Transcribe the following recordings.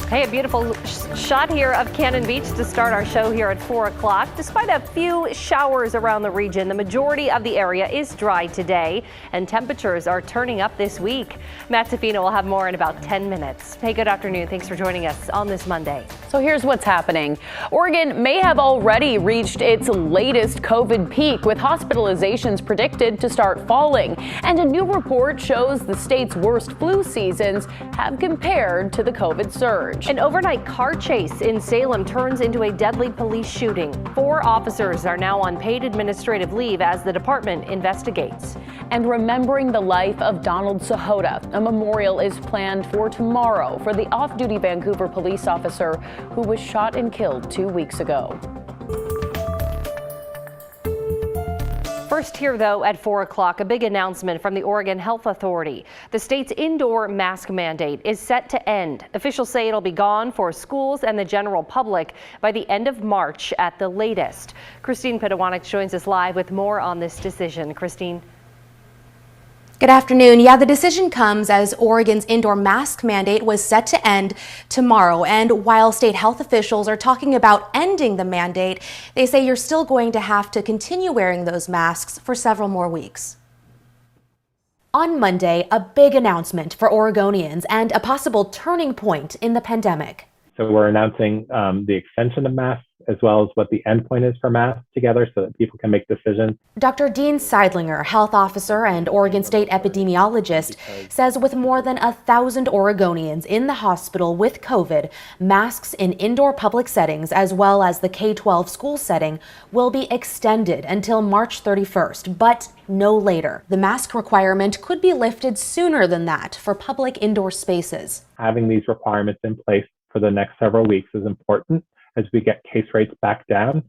Hey, a beautiful shot here of Cannon Beach to start our show here at 4 o'clock. Despite a few showers around the region, the majority of the area is dry today, and temperatures are turning up this week. Matt Tafino will have more in about 10 minutes. Hey, good afternoon. Thanks for joining us on this Monday. So here's what's happening. Oregon may have already reached its latest COVID peak, with hospitalizations predicted to start falling. And a new report shows the state's worst flu seasons have compared to the COVID surge. An overnight car chase in Salem turns into a deadly police shooting. 4 officers are now on paid administrative leave as the department investigates. And remembering the life of Donald Sahota, a memorial is planned for tomorrow for the off-duty Vancouver police officer who was shot and killed 2 weeks ago. First here, though, at 4 o'clock, a big announcement from the Oregon Health Authority. The state's indoor mask mandate is set to end. Officials say it'll be gone for schools and the general public by the end of March at the latest. Christine Pedowanik joins us live with more on this decision. Christine. Good afternoon. Yeah, the decision comes as Oregon's indoor mask mandate was set to end tomorrow. And while state health officials are talking about ending the mandate, they say you're still going to have to continue wearing those masks for several more weeks. On Monday, a big announcement for Oregonians and a possible turning point in the pandemic. So we're announcing the extension of masks as well as what the endpoint is for masks together so that people can make decisions. Dr. Dean Seidlinger, health officer and Oregon State epidemiologist, says with more than 1,000 Oregonians in the hospital with COVID, masks in indoor public settings as well as the K-12 school setting will be extended until March 31st, but no later. The mask requirement could be lifted sooner than that for public indoor spaces. Having these requirements in place for the next several weeks is important as we get case rates back down,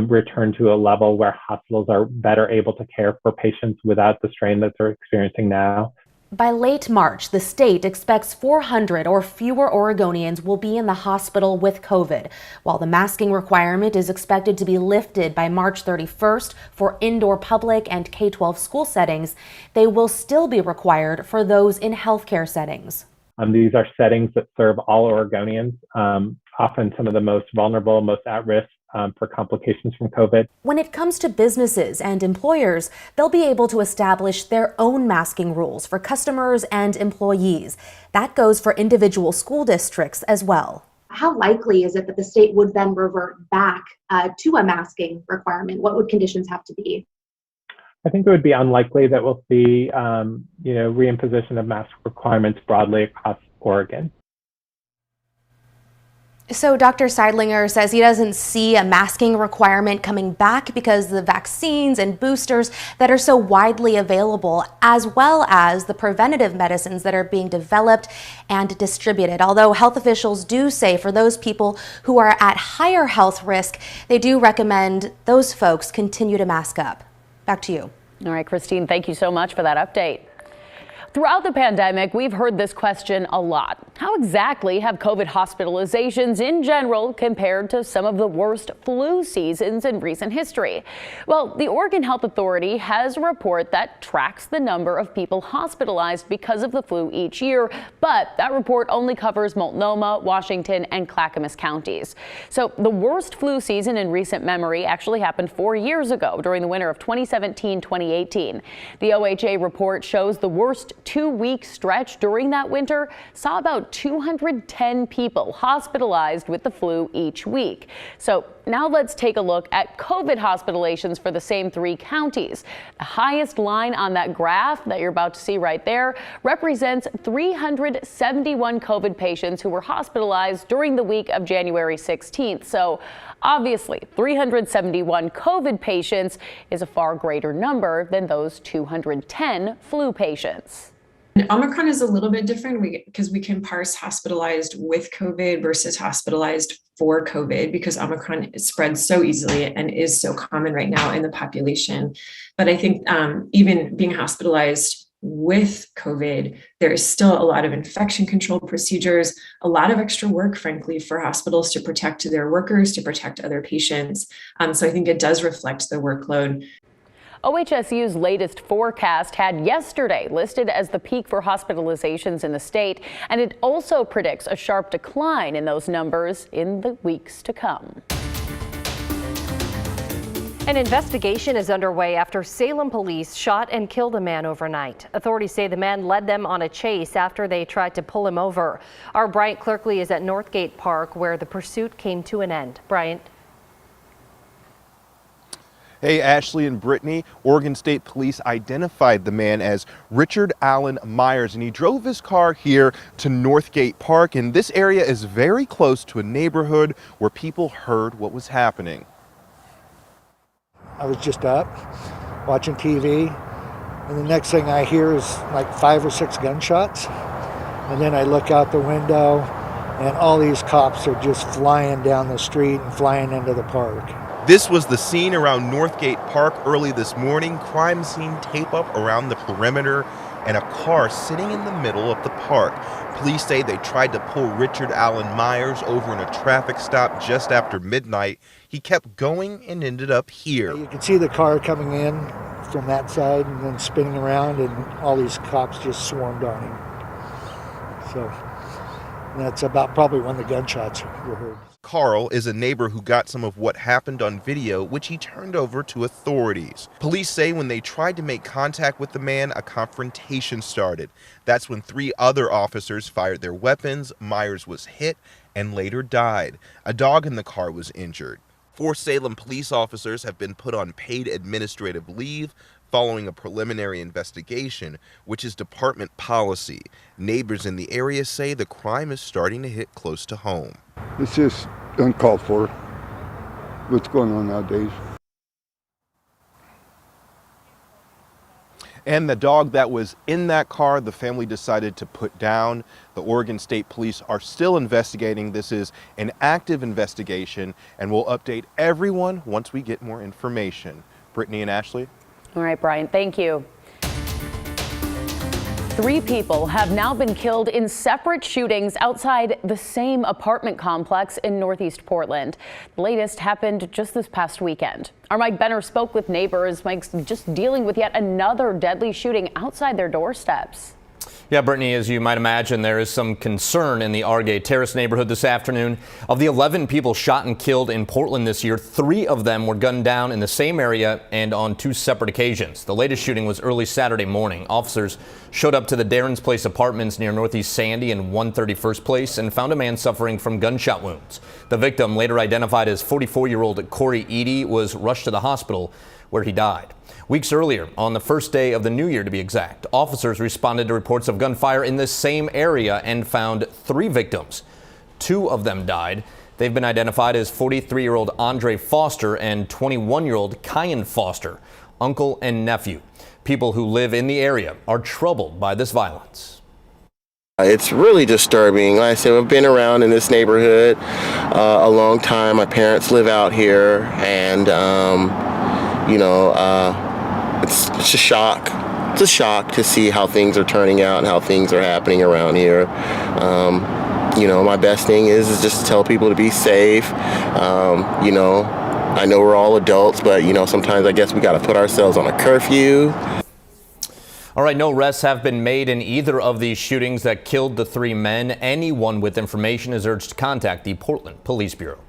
return to a level where hospitals are better able to care for patients without the strain that they're experiencing now. By late March, the state expects 400 or fewer Oregonians will be in the hospital with COVID. While the masking requirement is expected to be lifted by March 31st for indoor public and K-12 school settings, they will still be required for those in healthcare settings. These are settings that serve all Oregonians, often some of the most vulnerable, most at risk for complications from COVID. When it comes to businesses and employers, they'll be able to establish their own masking rules for customers and employees. That goes for individual school districts as well. How likely is it that the state would then revert back to a masking requirement? What would conditions have to be? I think it would be unlikely that we'll see, reimposition of mask requirements broadly across Oregon. So Dr. Seidlinger says he doesn't see a masking requirement coming back because the vaccines and boosters that are so widely available, as well as the preventative medicines that are being developed and distributed. Although health officials do say for those people who are at higher health risk, they do recommend those folks continue to mask up. Back to you. All right, Christine, thank you so much for that update. Throughout the pandemic, we've heard this question a lot. How exactly have COVID hospitalizations in general compared to some of the worst flu seasons in recent history? Well, the Oregon Health Authority has a report that tracks the number of people hospitalized because of the flu each year, but that report only covers Multnomah, Washington, and Clackamas counties. So the worst flu season in recent memory actually happened 4 years ago during the winter of 2017-2018. The OHA report shows the worst 2-week stretch during that winter saw about 210 people hospitalized with the flu each week. So now let's take a look at COVID hospitalizations for the same 3 counties. The highest line on that graph that you're about to see right there represents 371 COVID patients who were hospitalized during the week of January 16th. So obviously, 371 COVID patients is a far greater number than those 210 flu patients. Omicron is a little bit different because we can parse hospitalized with COVID versus hospitalized for COVID, because Omicron spreads so easily and is so common right now in the population. But I think even being hospitalized with COVID, there is still a lot of infection control procedures, a lot of extra work, frankly, for hospitals to protect their workers, to protect other patients. So I think it does reflect the workload. OHSU's latest forecast had yesterday listed as the peak for hospitalizations in the state, and it also predicts a sharp decline in those numbers in the weeks to come. An investigation is underway after Salem police shot and killed a man overnight. Authorities say the man led them on a chase after they tried to pull him over. Our Bryant Clerkley is at Northgate Park, where the pursuit came to an end. Bryant. Hey, Ashley and Brittany, Oregon State Police identified the man as Richard Allen Myers, and he drove his car here to Northgate Park, and this area is very close to a neighborhood where people heard what was happening. I was just up watching TV, and the next thing I hear is like 5 or 6 gunshots, and then I look out the window and all these cops are just flying down the street and flying into the park. This was the scene around Northgate Park early this morning. Crime scene tape up around the perimeter and a car sitting in the middle of the park. Police say they tried to pull Richard Allen Myers over in a traffic stop just after midnight. He kept going and ended up here. You can see the car coming in from that side and then spinning around, and all these cops just swarmed on him. So that's about probably when the gunshots were heard. Carl is a neighbor who got some of what happened on video, which he turned over to authorities. Police say when they tried to make contact with the man, a confrontation started. That's when 3 other officers fired their weapons. Myers was hit and later died. A dog in the car was injured. 4 Salem police officers have been put on paid administrative leave following a preliminary investigation, which is department policy. Neighbors in the area say the crime is starting to hit close to home. It's just uncalled for, what's going on nowadays. And the dog that was in that car, the family decided to put down. The Oregon State Police are still investigating. This is an active investigation, and we'll update everyone once we get more information. Brittany and Ashley? All right, Brian, thank you. 3 people have now been killed in separate shootings outside the same apartment complex in Northeast Portland. The latest happened just this past weekend. Our Mike Benner spoke with neighbors. Mike's just dealing with yet another deadly shooting outside their doorsteps. Yeah, Brittany, as you might imagine, there is some concern in the Argay Terrace neighborhood this afternoon. Of the 11 people shot and killed in Portland this year, 3 of them were gunned down in the same area and on 2 separate occasions. The latest shooting was early Saturday morning. Officers showed up to the Darren's Place apartments near Northeast Sandy and 131st Place and found a man suffering from gunshot wounds. The victim, later identified as 44-year-old Corey Eady, was rushed to the hospital where he died. Weeks earlier, on the first day of the new year to be exact, officers responded to reports of gunfire in this same area and found 3 victims. 2 of them died. They've been identified as 43-year-old Andre Foster and 21-year-old Kyan Foster, uncle and nephew. People who live in the area are troubled by this violence. It's really disturbing. Like I said, I've been around in this neighborhood a long time. My parents live out here, and it's a shock. It's a shock to see how things are turning out and how things are happening around here. My best thing is just to tell people to be safe. I know we're all adults, but sometimes I guess we got to put ourselves on a curfew. All right, no arrests have been made in either of these shootings that killed the 3 men. Anyone with information is urged to contact the Portland Police Bureau.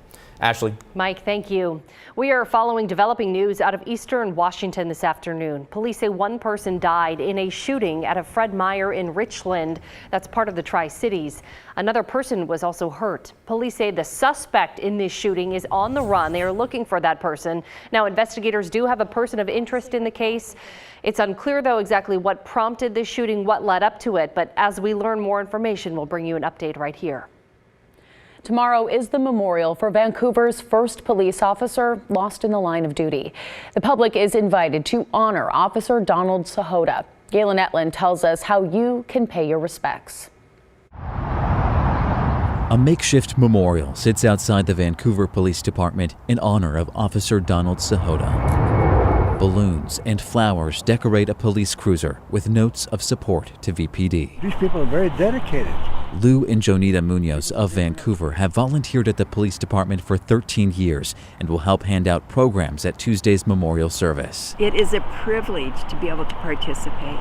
Ashley. Mike, thank you. We are following developing news out of eastern Washington this afternoon. Police say 1 person died in a shooting at a Fred Meyer in Richland. That's part of the Tri-Cities. Another person was also hurt. Police say the suspect in this shooting is on the run. They are looking for that person. Now, investigators do have a person of interest in the case. It's unclear, though, exactly what prompted this shooting, what led up to it. But as we learn more information, we'll bring you an update right here. Tomorrow is the memorial for Vancouver's first police officer lost in the line of duty. The public is invited to honor Officer Donald Sahota. Galen Etland tells us how you can pay your respects. A makeshift memorial sits outside the Vancouver Police Department in honor of Officer Donald Sahota. Balloons and flowers decorate a police cruiser with notes of support to VPD. These people are very dedicated. Lou and Jonita Munoz of Vancouver have volunteered at the police department for 13 years and will help hand out programs at Tuesday's memorial service. It is a privilege to be able to participate.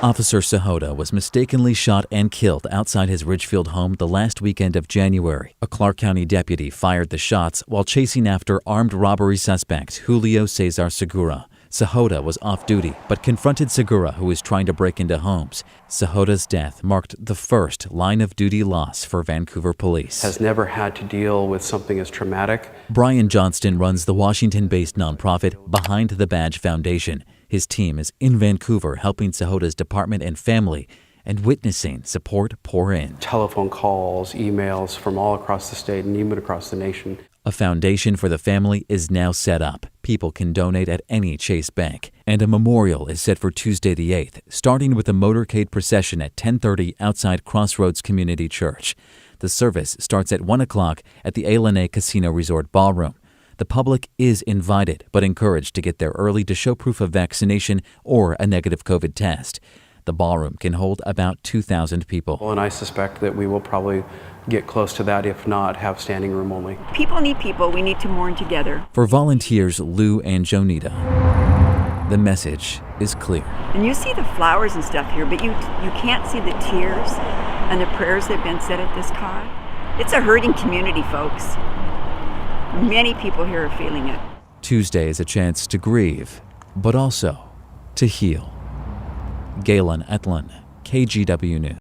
Officer Sahota was mistakenly shot and killed outside his Ridgefield home the last weekend of January. A Clark County deputy fired the shots while chasing after armed robbery suspect Julio Cesar Segura. Sahota was off duty, but confronted Segura, who was trying to break into homes. Sahota's death marked the first line-of-duty loss for Vancouver police. Has never had to deal with something as traumatic. Brian Johnston runs the Washington-based nonprofit Behind the Badge Foundation. His team is in Vancouver helping Sahota's department and family and witnessing support pour in. Telephone calls, emails from all across the state and even across the nation. A foundation for the family is now set up. People can donate at any Chase Bank. And a memorial is set for Tuesday the 8th, starting with a motorcade procession at 10:30 outside Crossroads Community Church. The service starts at 1 o'clock at the A Casino Resort Ballroom. The public is invited, but encouraged to get there early to show proof of vaccination or a negative COVID test. The ballroom can hold about 2,000 people. And I suspect that we will probably get close to that, if not have standing room only. People need people. We need to mourn together. For volunteers Lou and Jonita, the message is clear. And you see the flowers and stuff here, but you can't see the tears and the prayers that have been said at this cause. It's a hurting community, folks. Many people here are feeling it. Tuesday is a chance to grieve, but also to heal. Galen Etlin, KGW News.